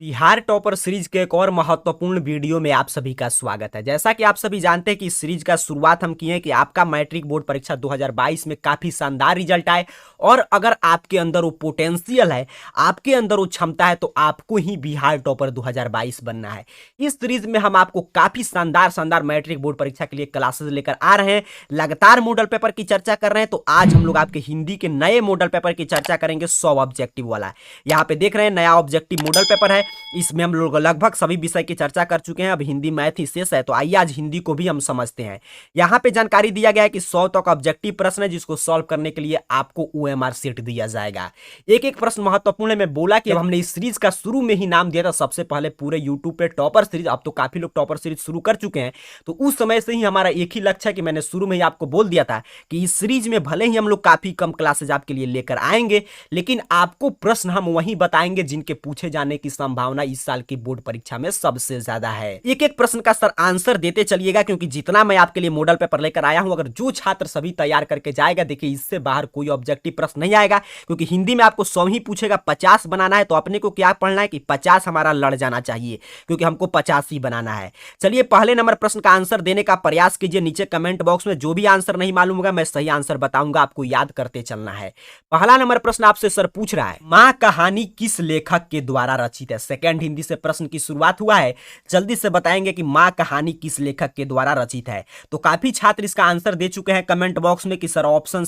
Bihar topper series के एक और महत्वपूर्ण वीडियो में आप सभी का स्वागत है। जैसा कि आप सभी जानते हैं कि इस सीरीज का शुरुआत हम किए कि आपका मैट्रिक बोर्ड परीक्षा 2022 में काफी शानदार रिजल्ट आए और अगर आपके अंदर वो पोटेंशियल है, आपके अंदर वो क्षमता है, तो आपको ही बिहार टॉपर 2022 बनना है। इस सीरीज में हम आपको काफी शानदार शानदार मैट्रिक बोर्ड परीक्षा के लिए क्लासेस लेकर आ रहे हैं, लगातार मॉडल पेपर की चर्चा कर रहे हैं। तो आज हम लोग आपके हिंदी के नए मॉडल पेपर की चर्चा करेंगे, 100 ऑब्जेक्टिव वाला। यहाँ पे देख रहे हैं नया ऑब्जेक्टिव मॉडल पेपर है। इसमें हम लोग लगभग सभी विषय की चर्चा कर चुके हैं, अब हिंदी मैथ ही शेष है। तो आइए आज हिंदी को भी हम समझते हैं। यहाँ पे जानकारी दिया गया है कि 100 तक ऑब्जेक्टिव प्रश्न है, जिसको सॉल्व करने के लिए आपको OMR सेट दिया जाएगा। एक एक प्रश्न महत्वपूर्ण है। मैं बोला कि हमने इस सीरीज का शुरू में ही नाम दिया था सबसे पहले पूरे यूट्यूब पे टॉपर सीरीज। अब तो काफी लोग टॉपर सीरीज शुरू कर चुके हैं, तो उस समय से ही हमारा एक ही लक्ष्य है कि मैंने शुरू में ही आपको बोल दिया था कि इस सीरीज में भले ही हम लोग काफी कम क्लासेज आपके लिए लेकर आएंगे, लेकिन आपको प्रश्न हम वही बताएंगे जिनके पूछे जाने की संभावना इस साल की बोर्ड परीक्षा में सबसे ज्यादा है। एक एक प्रश्न का सर आंसर देते चलिएगा, क्योंकि जितना मैं आपके लिए मॉडल पेपर लेकर आया हूं, अगर जो छात्र सभी तैयार करके जाएगा, देखिए इससे बाहर कोई ऑब्जेक्टिव प्रश्न नहीं आएगा। क्योंकि हिंदी में आपको 100 ही पूछेगा, 50 बनाना है, तो अपने को क्या पढ़ना है कि 50 हमारा लड़ जाना चाहिए, क्योंकि हमको 50 ही बनाना है। चलिए पहले नंबर प्रश्न का आंसर देने का प्रयास कीजिए। नीचे कमेंट बॉक्स में जो भी आंसर नहीं मालूम होगा मैं सही आंसर बताऊंगा, आपको याद करते चलना है। पहला नंबर प्रश्न आपसे सर पूछ रहा है, मां कहानी किस लेखक के द्वारा रचित है। सेकंड हिंदी से प्रश्न की शुरुआत हुआ है, जल्दी से बताएंगे कि मां कहानी किस लेखक के द्वारा रचित है। तो काफी छात्र इसका आंसर दे चुके हैं कमेंट बॉक्स में कि सर ऑप्शन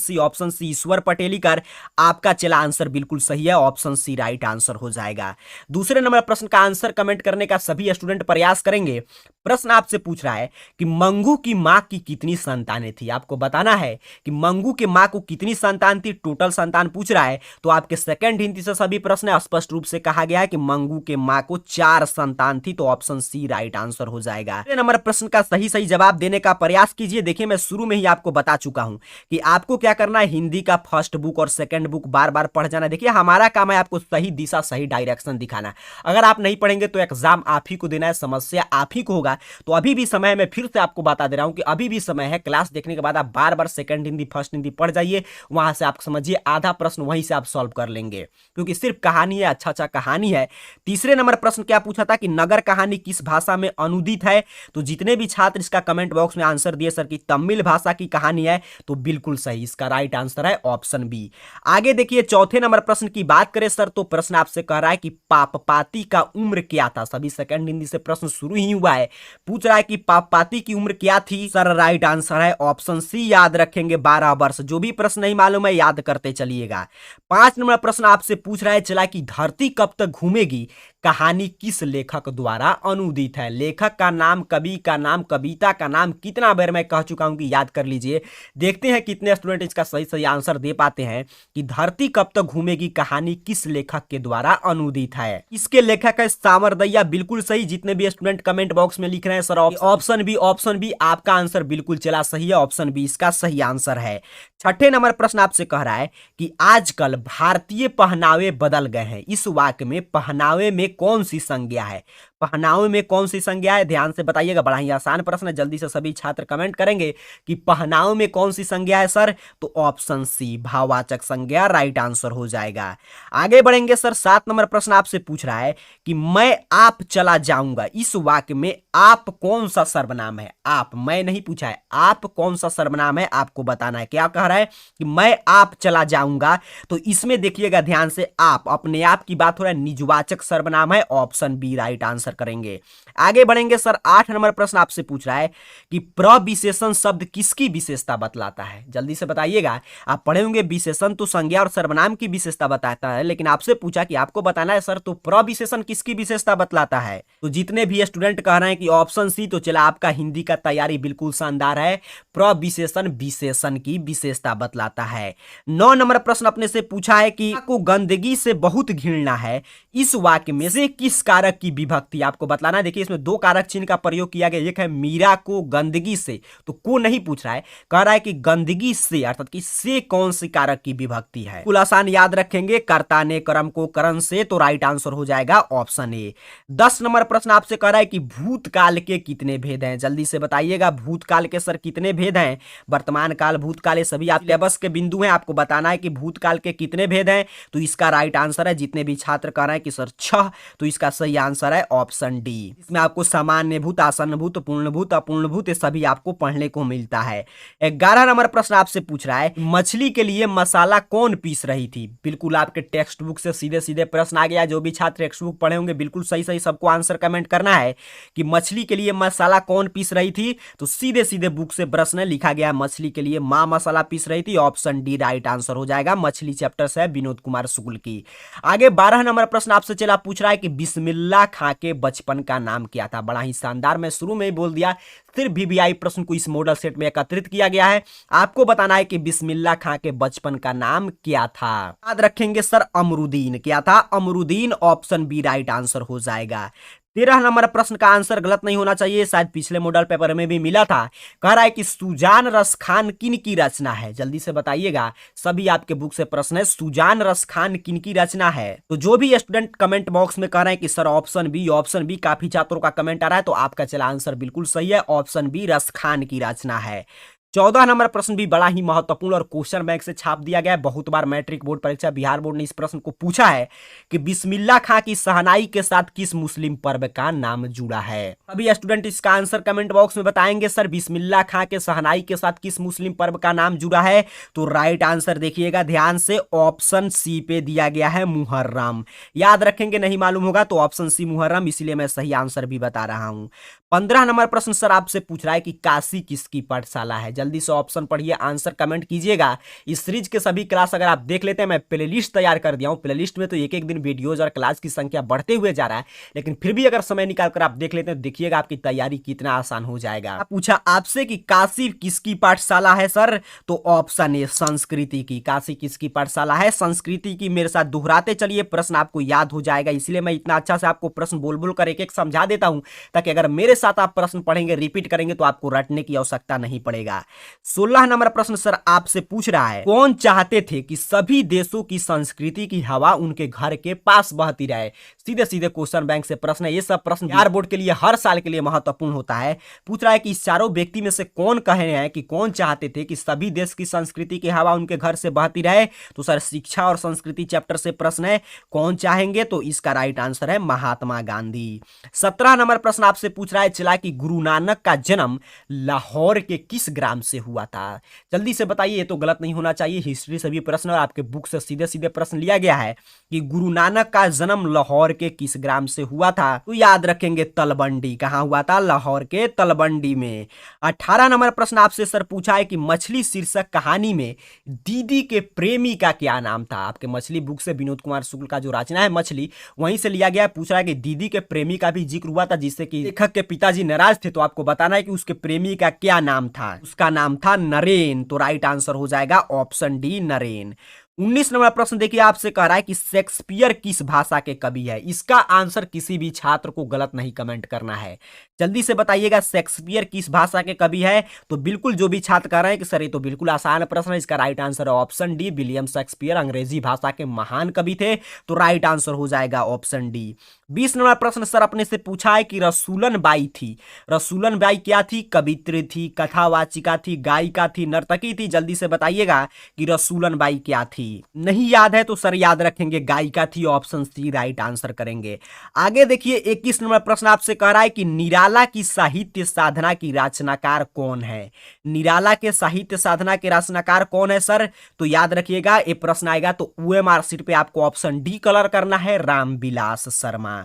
सी ईश्वर पटेलीकर। आपका चला आंसर बिल्कुल सही है, ऑप्शन सी राइट आंसर हो जाएगा। दूसरे नंबर प्रश्न का आंसर कमेंट करने का सभी स्टूडेंट प्रयास करेंगे। प्रश्न आपसे पूछ रहा है कि मंगू की मां की कितनी संतानें थी। आपको बताना है कि मंगू के मां को कितनी संतान थी, टोटल संतान पूछ रहा है। तो आपके सेकंड हिंदी से सभी प्रश्न स्पष्ट रूप से कहा गया है कि मंगू के मां को 4 संतान थी, तो ऑप्शन सी राइट आंसर हो जाएगा। नंबर प्रश्न का सही सही जवाब देने का प्रयास कीजिए। देखिए मैं शुरू में ही आपको बता चुका हूं कि आपको क्या करना है, हिंदी का फर्स्ट बुक और सेकंड बुक बार बार पढ़ जाना। देखिए हमारा काम है आपको सही दिशा सही डायरेक्शन दिखाना। अगर आप नहीं पढ़ेंगे तो एग्जाम आप ही को देना है, समस्या आप ही को होगा। तो अभी भी समय है, मैं फिर से आपको बता दे रहा हूं कि अभी भी समय है। क्लास देखने के बाद आप बार बार सेकंड हिंदी फर्स्ट हिंदी पढ़ जाइए, वहां से आप समझिए आधा प्रश्न वहीं से आप सॉल्व कर लेंगे, क्योंकि सिर्फ कहानी है, अच्छा अच्छा कहानी है। तीसरे नंबर प्रश्न क्या पूछा था कि नगर कहानी किस भाषा में अनुदित है। तो जितने भी छात्र इसका कमेंट बॉक्स में आंसर दिए सर की तमिल भाषा की कहानी है, तो बिल्कुल सही, इसका राइट आंसर है ऑप्शन बी। आगे देखिए चौथे नंबर प्रश्न की बात करें सर, तो प्रश्न आपसे कह रहा है कि पापपाती का उम्र क्या था। सभी सेकंड हिंदी से प्रश्न शुरू ही हुआ है, पूछ रहा है कि पापपाती की उम्र क्या थी। सर राइट आंसर है ऑप्शन सी, याद रखेंगे 12 वर्ष। जो भी प्रश्न नहीं मालूम है याद करते चलिएगा। 5 नंबर प्रश्न आपसे पूछ रहा है चला कि धरती कब तक घूमेगी कहानी किस लेखक द्वारा अनुदित है। लेखक का नाम, कवि का नाम, कविता का नाम कितना बार मैं कह चुका हूं कि याद कर लीजिए। देखते हैं कितने स्टूडेंट इसका सही सही आंसर दे पाते हैं कि धरती कब तक घूमेगी कहानी किस लेखक के द्वारा अनुदित है। इसके लेखक है सामरदैया, बिल्कुल सही। जितने भी स्टूडेंट कमेंट बॉक्स में लिख रहे हैं सर ऑप्शन बी, आपका आंसर बिल्कुल चला सही है, ऑप्शन बी इसका सही आंसर है। छठे नंबर प्रश्न आपसे कह रहा है कि आजकल भारतीय पहनावे बदल गए हैं। इस वाक्य में पहनावे में कौन सी संज्ञा है। पहनावे में कौन सी संज्ञा है, ध्यान से बताइएगा, बड़ा ही आसान प्रश्न है। जल्दी से सभी छात्र कमेंट करेंगे कि पहनावे में कौन सी संज्ञा है सर, तो ऑप्शन सी भाववाचक संज्ञा राइट आंसर हो जाएगा। आगे बढ़ेंगे सर, 7 नंबर प्रश्न आपसे पूछ रहा है कि मैं आप चला जाऊंगा। इस वाक्य में आप कौन सा सर्वनाम है। आप, मैं नहीं पूछा है, आप कौन सा सर्वनाम है आपको बताना है। क्या कह रहा है कि मैं आप चला जाऊंगा, तो इसमें देखिएगा ध्यान से, आप अपने आप की बात हो रहा है, निजवाचक सर्वनाम है, ऑप्शन बी राइट आंसर करेंगे। आगे बढ़ेंगे सर, 8 नंबर प्रश्न आपसे पूछ रहा है कि प्रविशेषण शब्द किसकी विशेषता बतलाता है। जल्दी से बताइएगा, आप पढ़े होंगे विशेषण तो संज्ञा और सर्वनाम की विशेषता बताता है, लेकिन आपसे पूछा कि आपको बताना है सर तो प्रविशेषण किसकी विशेषता बतलाता है। तो जितने भी स्टूडेंट कह रहे हैं कि ऑप्शन सी, तो चला आपका हिंदी का तैयारी बिल्कुल शानदार है। प्रविशेषण विशेषण की विशेषता बतलाता है। 9 नंबर प्रश्न अपने से पूछा है कि आपको गंदगी से बहुत घृणा है। इस वाक्य में से किस कारक की विभक्ति आपको बतलाना है। देखिए इसमें 2 कारक चिन्ह का प्रयोग किया गया, एक है मीरा को गंदगी से, तो को नहीं पूछ रहा है, कह रहा है कि गंदगी से, अर्थात कि से कौन सी कारक की विभक्ति है। कुल आसान याद रखेंगे, कर्ता ने कर्म को करण से, तो राइट आंसर हो जाएगा ऑप्शन ए। 10 नंबर प्रश्न आपसे कह रहा है कि भूतकाल के कितने भेद हैं। जल्दी से बताइएगा भूतकाल के सर कितने भेद हैं। वर्तमान काल, भूतकाल, ये सभी आप सिलेबस के बिंदु हैं, आपको बताना है कि भूतकाल के कितने भेद हैं। तो इसका राइट आंसर है, जितने भी छात्र कह रहे हैं कि सर 6, तो इसका सही आंसर है ऑप्शन डी। इसमें आपको सामान्यभूत, आसन्नभूत, पूर्णभूत, अपूर्णभूत ये सभी आपको पढ़ने को मिलता है। 11 नंबर प्रश्न आपसे पूछ रहा है, मछली के लिए मसाला कौन पीस रही थी? बिल्कुल आपके टेक्स्ट बुक से सीधे सीधे प्रश्न आ गया। जो भी छात्र टेक्स्ट बुक पढ़े होंगे बिल्कुल सही सही सबको आंसर कमेंट करना है कि मछली के लिए मसाला कौन पीस रही थी। तो सीधे सीधे बुक से प्रश्न लिखा गया, मछली के लिए मां मसाला पीस रही थी। ऑप्शन डी राइट आंसर हो जाएगा। मछली चैप्टर से है विनोद कुमार शुक्ल की। आगे 12 नंबर प्रश्न आपसे चला पूछ रहा है कि बिस्मिल्लाह खां के बचपन का नाम क्या था? बड़ा ही शानदार, मैं शुरू में ही बोल दिया, सिर्फ वीवीआई प्रश्न को इस मॉडल सेट में एकत्रित किया गया है। आपको बताना है कि बिस्मिल्लाह खां के बचपन का नाम क्या था। याद रखेंगे सर, अमरुद्दीन। क्या था? Amaruddin. Option B right answer हो जाएगा। 13 नंबर प्रश्न का आंसर गलत नहीं होना चाहिए, शायद पिछले मॉडल पेपर में भी मिला था। कह रहा है कि सुजान रस खान किन की रचना है? जल्दी से बताइएगा, सभी आपके बुक से प्रश्न है। सुजान रस खान किन की रचना है? तो जो भी स्टूडेंट कमेंट बॉक्स में कह रहे हैं कि सर ऑप्शन बी, काफी छात्रों का कमेंट आ रहा है, तो आपका चला आंसर बिल्कुल सही है। ऑप्शन बी रस खान की रचना है। 14 नंबर प्रश्न भी बड़ा ही महत्वपूर्ण और क्वेश्चन बैंक से छाप दिया गया है। बहुत बार मैट्रिक बोर्ड परीक्षा बिहार बोर्ड ने इस प्रश्न को पूछा है कि बिस्मिल्लाह खां की शहनाई के साथ किस मुस्लिम पर्व का नाम जुड़ा है? अभी स्टूडेंट इसका आंसर कमेंट बॉक्स में बताएंगे। सर बिस्मिल्लाह खां के शहनाई के साथ किस मुस्लिम पर्व का नाम जुड़ा है? तो राइट आंसर देखिएगा ध्यान से, ऑप्शन सी पे दिया गया है, मुहर्रम। याद रखेंगे, नहीं मालूम होगा तो ऑप्शन सी मुहर्रम, इसीलिए मैं सही आंसर भी बता रहा हूं। 15 नंबर प्रश्न सर आपसे पूछ रहा है कि काशी किसकी पाठशाला है? जल्दी से ऑप्शन पढ़िए, आंसर कमेंट कीजिएगा। इस सीरीज के सभी क्लास अगर आप देख लेते हैं, मैं प्लेलिस्ट तैयार कर दिया हूं। प्लेलिस्ट में तो एक एक दिन वीडियोज और क्लास की संख्या बढ़ते हुए जा रहा है, लेकिन फिर भी अगर समय निकालकर आप देख लेते हैं तो देखिएगा आपकी तैयारी कितना आसान हो जाएगा। पूछा आपसे कि काशी किसकी पाठशाला है सर, तो ऑप्शन ए संस्कृति की। काशी किसकी पाठशाला है? संस्कृति की। मेरे साथ दोहराते चलिए, प्रश्न आपको याद हो जाएगा, इसलिए मैं इतना अच्छा से आपको प्रश्न बोल बोल कर एक एक समझा देता हूं, ताकि अगर मेरे साथ आप प्रश्न पढ़ेंगे, रिपीट करेंगे, तो आपको रटने की आवश्यकता नहीं पड़ेगा। 16 नंबर प्रश्न सर आपसे पूछ रहा है, कौन चाहते थे कि सभी देशों की संस्कृति की हवा उनके घर के पास बहती रहे? सीधे सीधे क्वेश्चन बैंक से प्रश्न है। ये सब प्रश्न बिहार बोर्ड के लिए हर साल के लिए महत्वपूर्ण होता है। पूछ रहा है कि इस चारों व्यक्ति में से कौन कहे हैं कि कौन चाहते थे कि सभी देश की संस्कृति की हवा उनके घर से बहती रहे? तो सर शिक्षा और संस्कृति चैप्टर से प्रश्न है, कौन चाहेंगे? तो इसका राइट आंसर है महात्मा गांधी। 17 नंबर प्रश्न आपसे पूछ रहा है चला कि गुरु नानक का जन्म लाहौर के किस ग्राम से हुआ था? जल्दी से बताइए, ये तो गलत नहीं होना चाहिए। हिस्ट्री से भी प्रश्न और आपके बुक से सीधे सीधे प्रश्न लिया गया है कि गुरु नानक का जन्म लाहौर के किस ग्राम से हुआ था? तो याद रखेंगे तलवंडी। कहां हुआ था? लाहौर के तलवंडी में। 18 नंबर प्रश्न आपसे सर पूछा है कि मछली शीर्षक कहानी में दीदी के प्रेमी का क्या नाम था? आपके मछली बुक से विनोद कुमार शुक्ल का जो रचना है मछली, वहीं से लिया गया। पूछ रहा है कि दीदी के प्रेमी का भी जिक्र हुआ था, जिससे कि लेखक के पिताजी नाराज थे, तो आपको बताना है कि उसके प्रेमी का क्या नाम था। उसका नाम था नरेन। तो राइट आंसर हो जाएगा ऑप्शन डी नरेन। 19 नंबर प्रश्न देखिए, आपसे कह रहा है कि शेक्सपियर किस भाषा के कवि है? इसका आंसर किसी भी छात्र को गलत नहीं कमेंट करना है। जल्दी से बताइएगा शेक्सपियर किस भाषा के कवि है? तो बिल्कुल जो भी छात्र कह रहे हैं कि सर ये तो बिल्कुल आसान प्रश्न है, इसका राइट आंसर है ऑप्शन डी विलियम शेक्सपियर अंग्रेजी भाषा के महान कवि थे। तो राइट आंसर हो जाएगा ऑप्शन डी। 20 नंबर प्रश्न सर अपने से पूछा है कि रसूलन बाई थी। रसूलन बाई क्या थी? कवित्री थी, कथावाचिका थी, गायिका थी, नर्तकी थी? जल्दी से बताइएगा कि रसूलन बाई क्या थी। नहीं याद है तो सर याद रखेंगे गायिका थी। ऑप्शन सी राइट आंसर करेंगे। आगे देखिए 21 नंबर प्रश्न आपसे कह रहा है कि निराला की साहित्य साधना की रचनाकार कौन है? निराला के साहित्य साधना के रचनाकार कौन है सर? तो याद रखिएगा, ये प्रश्न आएगा तो ओएमआर सीट पे आपको ऑप्शन डी कलर करना है, रामविलास शर्मा।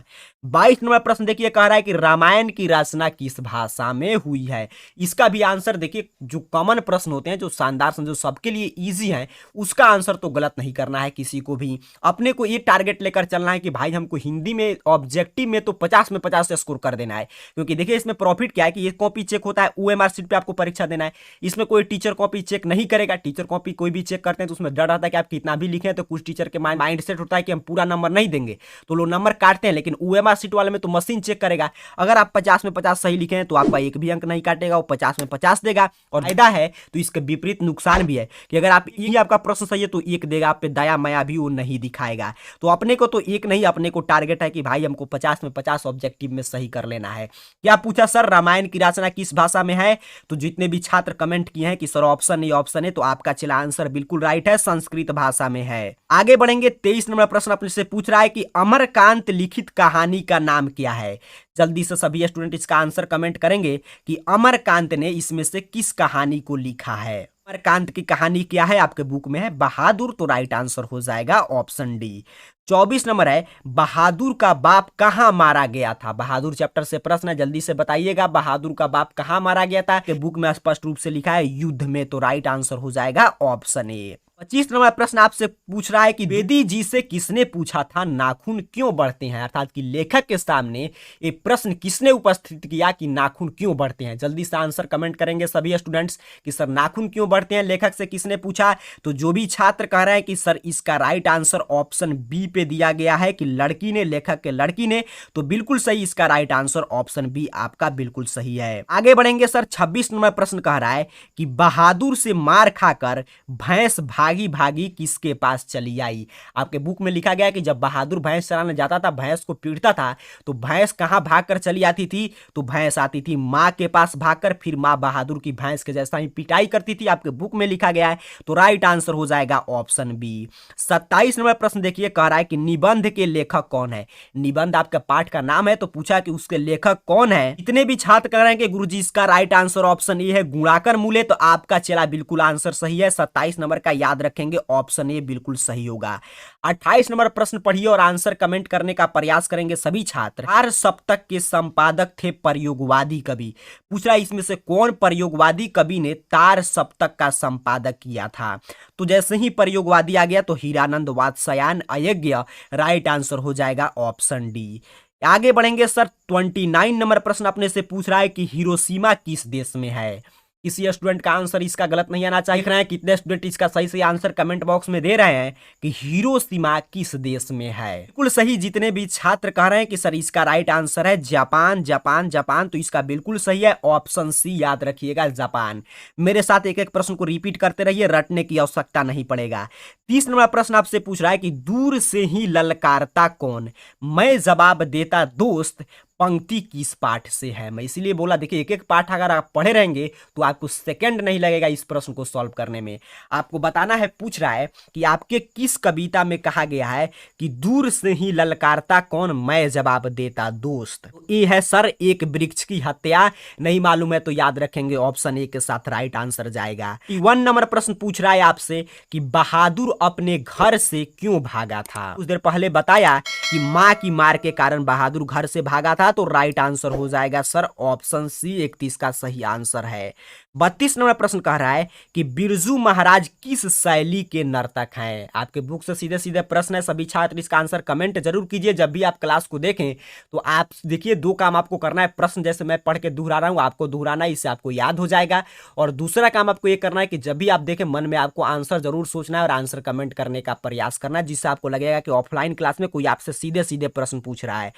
22 नंबर प्रश्न देखिए, कह रहा है कि रामायण की रचना किस भाषा में हुई है? इसका भी आंसर देखिए, जो कॉमन प्रश्न होते हैं, जो शानदार जो सबके लिए इजी है, उसका आंसर तो गलत नहीं करना है किसी को भी। अपने को ये टारगेट लेकर चलना है कि भाई हमको हिंदी में ऑब्जेक्टिव में तो 50 में 50 स्कोर कर देना है। क्योंकि देखिए इसमें प्रॉफिट क्या है कि ये कॉपी चेक होता है, ओएमआर सीट पे आपको परीक्षा देना है। इसमें कोई टीचर कॉपी चेक नहीं करेगा। टीचर कॉपी कोई भी चेक करते हैं तो उसमें डर रहता है कि आप कितना भी लिखें, तो कुछ टीचर के माइंड सेट होता है कि हम पूरा नंबर नहीं देंगे, तो लोग नंबर काटते हैं। लेकिन ओएमआर मार्कशीट वाले में तो मशीन चेक करेगा। अगर आप 50 में 50 सही लिखे हैं तो आपका एक भी अंक नहीं काटेगा, वो 50 में 50 देगा। और फायदा है तो इसके विपरीत नुकसान भी है कि अगर आप ये आपका प्रश्न सही है तो एक देगा, आप पे दया माया भी वो नहीं दिखाएगा। तो अपने को तो एक नहीं, अपने को टारगेट है कि भाई हमको 50 में 50 ऑब्जेक्टिव में सही कर लेना है। क्या पूछा सर रामायण की रचना किस भाषा में है? तो जितने भी छात्र कमेंट किए हैं कि सर ऑप्शन नहीं ऑप्शन है, तो आपका चला आंसर बिल्कुल राइट है, संस्कृत भाषा में है। आगे बढ़ेंगे। 23 नंबर प्रश्न अपने से पूछ रहा है कि अमरकांत लिखित कहानी का नाम क्या है? जल्दी से सभी स्टूडेंट इसका आंसर कमेंट करेंगे कि अमरकांत ने इसमें से किस कहानी को लिखा है। अमरकांत की कहानी क्या है? आपके बुक में है बहादुर, तो राइट आंसर हो जाएगा ऑप्शन डी। 24 नंबर है बहादुर का बाप कहां मारा गया था? बहादुर चैप्टर से प्रश्न है, जल्दी से बताइएगा बहादुर का बाप कहां मारा गया था? के बुक में स्पष्ट रूप से लिखा है युद्ध में, तो राइट आंसर हो जाएगा ऑप्शन ए। 25 नंबर प्रश्न आपसे पूछ रहा है कि बेदी जी से किसने पूछा था नाखून क्यों बढ़ते हैं? अर्थात कि लेखक के सामने ये प्रश्न किसने उपस्थित किया कि नाखून क्यों बढ़ते हैं? जल्दी से आंसर कमेंट करेंगे सभी स्टूडेंट्स कि सर नाखून क्यों बढ़ते हैं, लेखक से किसने पूछा? तो जो भी छात्र कह रहे हैं कि सर इसका राइट आंसर ऑप्शन बी पे दिया गया है कि लड़की ने, लेखक के लड़की ने, तो बिल्कुल सही, इसका राइट आंसर ऑप्शन बी आपका बिल्कुल सही है। आगे बढ़ेंगे सर। 26 नंबर प्रश्न कह रहा है कि बहादुर से मार खाकर भैंस भागी भागी किसके पास चली आई? आपके बुक में लिखा गया है कि जब बहादुर भैंस चराने जाता था, भैंस को पीटता था, तो भैंस कहां भागकर चली आती थी? तो भैंस आती थी मां के पास भागकर, फिर मां बहादुर की भैंस के जैसा ही पिटाई करती थी। आपके बुक में लिखा गया है, तो राइट आंसर हो जाएगा ऑप्शन बी। 27 नंबर प्रश्न देखिए, कह रहा है कि निबंध के लेखक कौन है? निबंध आपका पाठ का नाम है, तो पूछा कि उसके लेखक कौन है। इतने भी छात्र कह रहे हैं कि गुरुजी इसका राइट आंसर ऑप्शन ए है गुणाकर मूले, तो आपका चला बिल्कुल आंसर सही है। 27 नंबर का याद रखेंगे, ऑप्शन ए बिल्कुल सही होगा। 28 नंबर प्रश्न पढ़िए और आंसर कमेंट करने का प्रयास करेंगे सभी छात्र। 4 सप्तक के संपादक थे प्रयोगवादी कवि। पूछ रहा है इसमें से कौन प्रयोगवादी कवि ने 4 सप्तक का संपादक किया था? तो जैसे ही प्रयोगवादी आ गया तो हीरानंद, वात्स्यायन, अयज्ञ, राइट आंसर हो जाएगा ऑप्शन डी। आगे बढ़ेंगे सर। 29 नंबर प्रश्न अपने से पूछ रहा है कि हिरोशिमा किस देश में है? किसी स्टूडेंट का आंसर इसका गलत नहीं आना चाहिए। देख रहे हैं कितने स्टूडेंट इसका सही से आंसर कमेंट बॉक्स में दे रहे हैं कि हिरोशिमा किस देश में है। बिल्कुल सही। जितने भी छात्र कह रहे हैं कि सर इसका राइट आंसर है जापान, जापान, जापान, तो इसका बिल्कुल सही है ऑप्शन सी, याद रखिएगा जापान। मेरे साथ एक एक प्रश्न को रिपीट करते रहिए, रटने की आवश्यकता नहीं पड़ेगा। 30 नंबर प्रश्न आपसे पूछ रहा है कि दूर से ही ललकारता कौन, मैं जवाब देता दोस्त, पंक्ति किस पाठ से है? मैं इसीलिए बोला, देखिए एक एक पाठ अगर आप पढ़े रहेंगे तो आपको सेकंड नहीं लगेगा इस प्रश्न को सॉल्व करने में। आपको बताना है, पूछ रहा है कि आपके किस कविता में कहा गया है कि दूर से ही ललकारता कौन, मैं जवाब देता दोस्त? तो ये है सर एक वृक्ष की हत्या। नहीं मालूम है तो याद रखेंगे ऑप्शन ए के साथ राइट आंसर जाएगा। 1 नंबर प्रश्न पूछ रहा है आपसे कि बहादुर अपने घर से क्यों भागा था? कुछ देर पहले बताया कि मां की मार के कारण बहादुर घर से भागा था, तो राइट आंसर हो जाएगा सर ऑप्शन सी, 31 का सही आंसर है। 32 नंबर प्रश्न कह रहा है कि बिरजू महाराज किस शैली के नर्तक हैं? आपके बुक से सीधे सीधे प्रश्न है, सभी छात्र इसका आंसर कमेंट जरूर कीजिए। जब भी आप क्लास को देखें तो आप देखिए 2 काम आपको करना है। प्रश्न जैसे मैं पढ़ के दोहरा रहा हूं आपको दोहराना है, इससे आपको याद हो जाएगा। और दूसरा काम आपको ये करना है कि जब भी आप देखें मन में आपको आंसर जरूर सोचना है और आंसर कमेंट करने का प्रयास करना है, जिससे आपको लगेगा कि ऑफलाइन क्लास में कोई आपसे सीधे सीधे प्रश्न पूछ रहा है।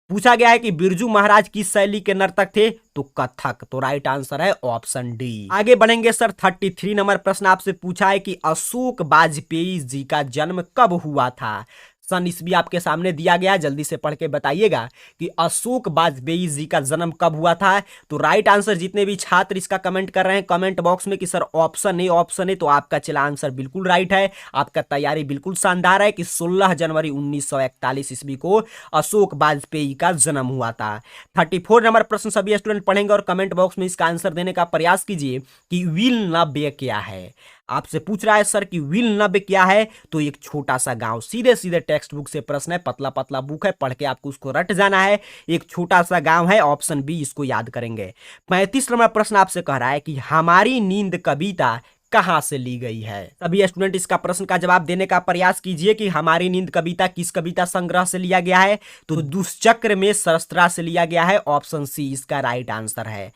पूछा गया है कि बिरजू महाराज किस शैली के नर्तक थे? तो कथक, तो राइट आंसर है ऑप्शन डी। आगे बढ़ेंगे सर। 33 नंबर प्रश्न आपसे पूछा है कि अशोक वाजपेयी जी का जन्म कब हुआ था? सन ईस्वी आपके सामने दिया गया, जल्दी से पढ़ के बताइएगा कि अशोक वाजपेयी जी का जन्म कब हुआ था। तो राइट आंसर जितने भी छात्र इसका कमेंट कर रहे हैं कमेंट बॉक्स में कि sir option A, option A, तो आपका चला आंसर बिल्कुल राइट है। आपका तैयारी बिल्कुल शानदार है कि 16 जनवरी 1941 ईस्वी को अशोक वाजपेयी का जन्म हुआ था। 34 नंबर प्रश्न सभी स्टूडेंट पढ़ेंगे और कमेंट बॉक्स में इसका आंसर देने का प्रयास कीजिए कि विल नब्य क्या है। आपसे पूछ रहा है सर कि विल नब्य क्या है? तो एक छोटा सा गांव, सीधे सीधे टेक्स्ट बुक से प्रश्न है, पतला पतला बुक है, पढ़ के आपको उसको रट जाना है। एक छोटा सा गांव है, ऑप्शन बी, इसको याद करेंगे। 35 नंबर प्रश्न आपसे कह रहा है कि हमारी नींद कविता कहां से ली गई है? सभी स्टूडेंट इसका प्रश्न का जवाब देने का प्रयास कीजिए कि हमारी नींद कविता किस कविता संग्रह से लिया गया है? तो दुष्चक्र में शस्त्रा से लिया गया है, ऑप्शन सी इसका राइट आंसर है।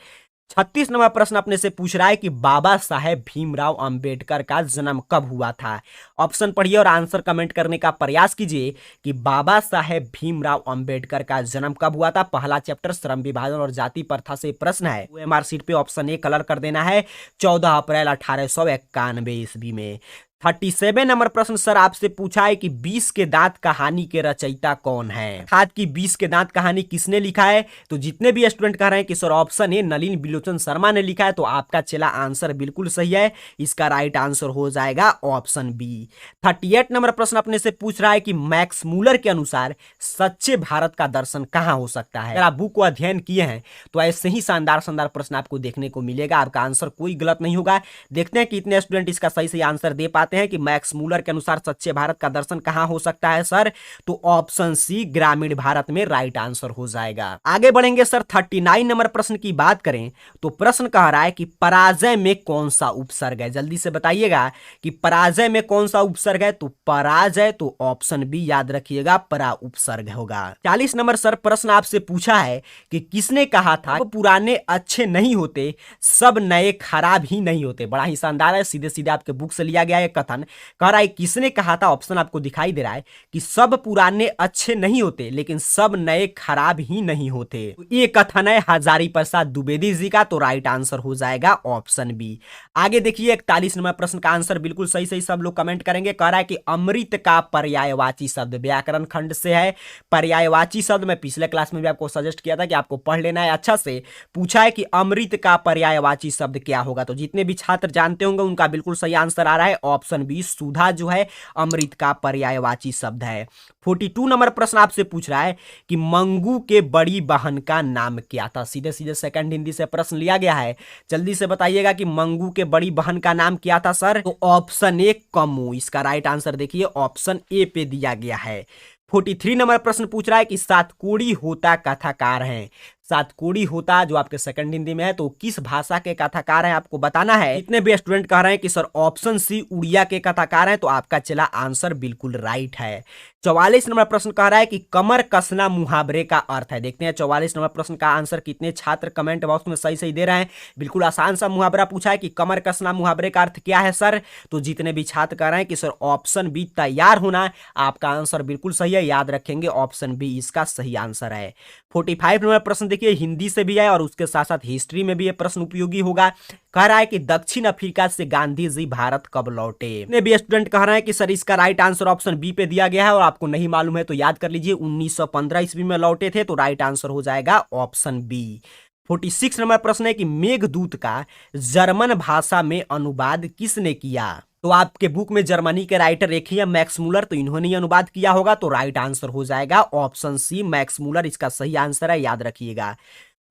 36 नंबर प्रश्न अपने से पूछ रहा है कि बाबा साहेब भीमराव अंबेडकर का जन्म कब हुआ था। ऑप्शन पढ़िए और आंसर कमेंट करने का प्रयास कीजिए कि बाबा साहेब भीमराव अंबेडकर का जन्म कब हुआ था। पहला चैप्टर श्रम विभाजन और जाति प्रथा से प्रश्न है। ओएमआर शीट पे ऑप्शन ए कलर कर देना है 14 अप्रैल 1891 ईस्वी में। 37 नंबर प्रश्न सर आपसे पूछा है कि 20 के दांत कहानी के रचयिता कौन है। अर्थात कि 20 के दांत कहानी किसने लिखा है। तो जितने भी स्टूडेंट कह रहे हैं कि सर ऑप्शन ए नलिन बिलोचन शर्मा ने लिखा है, तो आपका चला आंसर बिल्कुल सही है। इसका राइट आंसर हो जाएगा ऑप्शन बी। 38 नंबर प्रश्न अपने से पूछ रहा है कि मैक्स मूलर के अनुसार सच्चे भारत का दर्शन कहां हो सकता है। अगर आप बुक को अध्ययन किए हैं तो ऐसे ही शानदार शानदार प्रश्न आपको देखने को मिलेगा। आपका आंसर कोई गलत नहीं होगा। देखते हैं कि इतने स्टूडेंट इसका सही सही आंसर दे पाते हैं कि मैक्स मूलर के अनुसार सच्चे भारत का दर्शन कहां हो सकता है सर। तो ऑप्शन सी ग्रामीण भारत में राइट आंसर हो जाएगा। आगे बढ़ेंगे सर 39 नंबर प्रश्न की बात करें तो प्रश्न कह रहा है कि पराजय में कौन सा उपसर्ग है। जल्दी से बताइएगा कि पराजय में कौन सा उपसर्ग है। तो पराजय तो ऑप्शन बी याद रखिएगा परा उपसर्ग होगा। 40 नंबर सर प्रश्न आपसे पूछा है कि किसने कहा था पुराने अच्छे नहीं होते सब नए खराब ही नहीं होते। बड़ा ही शानदार है, सीधे सीधे आपके बुक से लिया गया है कथन। कह रहा है किसने कहा था। ऑप्शन आपको दिखाई दे रहा है कि सब पुराने अच्छे नहीं होते लेकिन सब नए खराब ही नहीं होते। तो ये कथन है हजारी प्रसाद द्विवेदी जी का। तो राइट आंसर हो जाएगा ऑप्शन बी। आगे देखिए 41 नंबर प्रश्न का आंसर बिल्कुल सही सही सब लोग कमेंट करेंगे। कह रहा है कि अमृत का पर्यायवाची शब्द व्याकरण खंड से है। पर्यायवाची शब्द मैं पिछले क्लास में भी आपको सजेस्ट किया था कि आपको पढ़ लेना है अच्छा से। पूछा है कि अमृत का पर्यायवाची शब्द क्या होगा। तो जितने भी छात्र जानते होंगे उनका बिल्कुल सही आंसर आ रहा है ऑप्शन बी सुधा जो है अमृत का पर्यायवाची शब्द है। 42 नंबर प्रश्न आपसे पूछ रहा है कि मंगू के बड़ी बहन का नाम क्या था। सीधे सीधे सेकंड हिंदी से प्रश्न लिया गया है। जल्दी से बताइएगा कि मंगू के बड़ी बहन का नाम क्या था सर। तो ऑप्शन ए कमू। इसका राइट आंसर देखिए ऑप्शन ए पे दिया गया है। 43 नंबर प्रश्न पूछ रहा है कि सातकोड़ी होता कथाकार हैं। सातकोड़ी होता जो आपके सेकंड हिंदी में है तो किस भाषा के कथाकार हैं आपको बताना है। इतने भी स्टूडेंट कह रहे हैं कि सर ऑप्शन सी उड़िया के कथाकार हैं। तो आपका चला आंसर बिल्कुल राइट है। 44 नंबर प्रश्न कह रहा है कि कमर कसना मुहावरे का अर्थ है। देखते हैं 44 नंबर प्रश्न का आंसर कितने छात्र कमेंट बॉक्स में सही सही दे रहे हैं। बिल्कुल आसान सा मुहावरा पूछा है कि कमर कसना मुहावरे का अर्थ क्या है सर। तो जितने भी छात्र कह रहे हैं कि सर ऑप्शन बी तैयार होना, आपका आंसर बिल्कुल सही है। याद रखेंगे ऑप्शन बी इसका सही आंसर है। 45 नंबर प्रश्न देखिए हिंदी से भी है और उसके साथ साथ हिस्ट्री में भी यह प्रश्न उपयोगी होगा। कह रहा है कि दक्षिण अफ्रीका से गांधी जी भारत कब लौटे। इतने भी स्टूडेंट कह रहे हैं कि सर इसका राइट आंसर ऑप्शन बी पे दिया गया है और आपको नहीं मालूम है तो याद कर लीजिए 1915 ईस्वी में लौटे थे। तो राइट आंसर हो जाएगा ऑप्शन बी। 46 नंबर प्रश्न है कि मेघदूत का जर्मन भाषा में अनुवाद किसने किया। तो आपके बुक में जर्मनी के राइटर एक ही है मैक्स मूलर, तो इन्होंने ही अनुवाद किया होगा। तो राइट आंसर हो जाएगा ऑप्शन सी मैक्स मूलर इसका सही आंसर है, याद रखिएगा।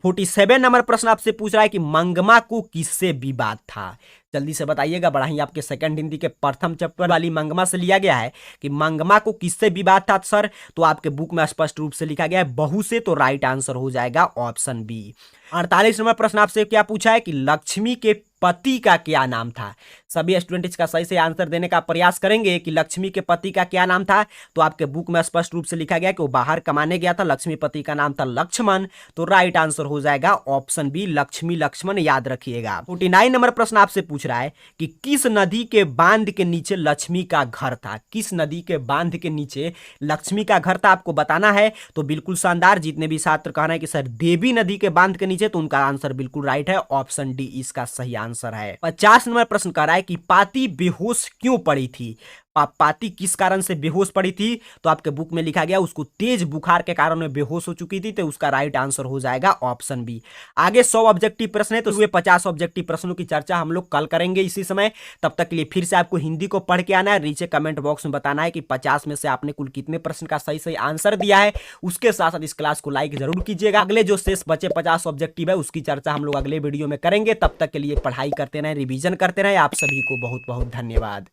47 नंबर प्रश्न आपसे पूछ रहा है कि मंगमा को किससे विवाद था। जल्दी से बताइएगा। बड़ा ही आपके सेकंड हिंदी के प्रथम चैप्टर वाली मंगमा से लिया गया है कि मंगमा को किससे विवाद था सर। तो आपके बुक में स्पष्ट रूप से लिखा गया है बहू से। तो राइट आंसर हो जाएगा ऑप्शन बी। 48 नंबर प्रश्न आपसे क्या पूछा है कि लक्ष्मी के पति का क्या नाम था। सभी स्टूडेंट इसका सही से आंसर देने का प्रयास करेंगे कि लक्ष्मी के पति का क्या नाम था। तो आपके बुक में स्पष्ट रूप से लिखा गया कि वो बाहर कमाने गया था। लक्ष्मीपति का नाम था लक्ष्मण। तो राइट आंसर हो जाएगा ऑप्शन बी लक्ष्मी लक्ष्मण, याद रखिएगा। 49 नंबर प्रश्न आपसे पूछ रहा है कि किस नदी के बांध के नीचे लक्ष्मी का घर था। किस नदी के बांध के नीचे लक्ष्मी का घर था आपको बताना है। तो बिल्कुल शानदार, जितने भी छात्र कह रहे हैं कि सर देवी नदी के बांध के नीचे, तो उनका आंसर बिल्कुल राइट है, ऑप्शन डी इसका सही आंसर है। 50 नंबर प्रश्न कह रहा है कि पाती बेहोश क्यों पड़ी थी। पाती किस कारण से बेहोश पड़ी थी। तो आपके बुक में लिखा गया उसको तेज बुखार के कारण में बेहोश हो चुकी थी। तो उसका राइट आंसर हो जाएगा ऑप्शन बी। आगे 100 ऑब्जेक्टिव प्रश्न है तो हुए 50 ऑब्जेक्टिव प्रश्नों की चर्चा हम लोग कल करेंगे इसी समय। तब तक के लिए फिर से आपको हिंदी को पढ़ के आना है। नीचे कमेंट बॉक्स में बताना है कि 50 में से आपने कुल कितने प्रश्न का सही सही आंसर दिया है। उसके साथ साथ इस क्लास को लाइक जरूर कीजिएगा। अगले जो शेष बचे 50 ऑब्जेक्टिव है उसकी चर्चा हम लोग अगले वीडियो में करेंगे। तब तक के लिए पढ़ाई करते रहे, रिवीजन करते रहे। आप सभी को बहुत बहुत धन्यवाद।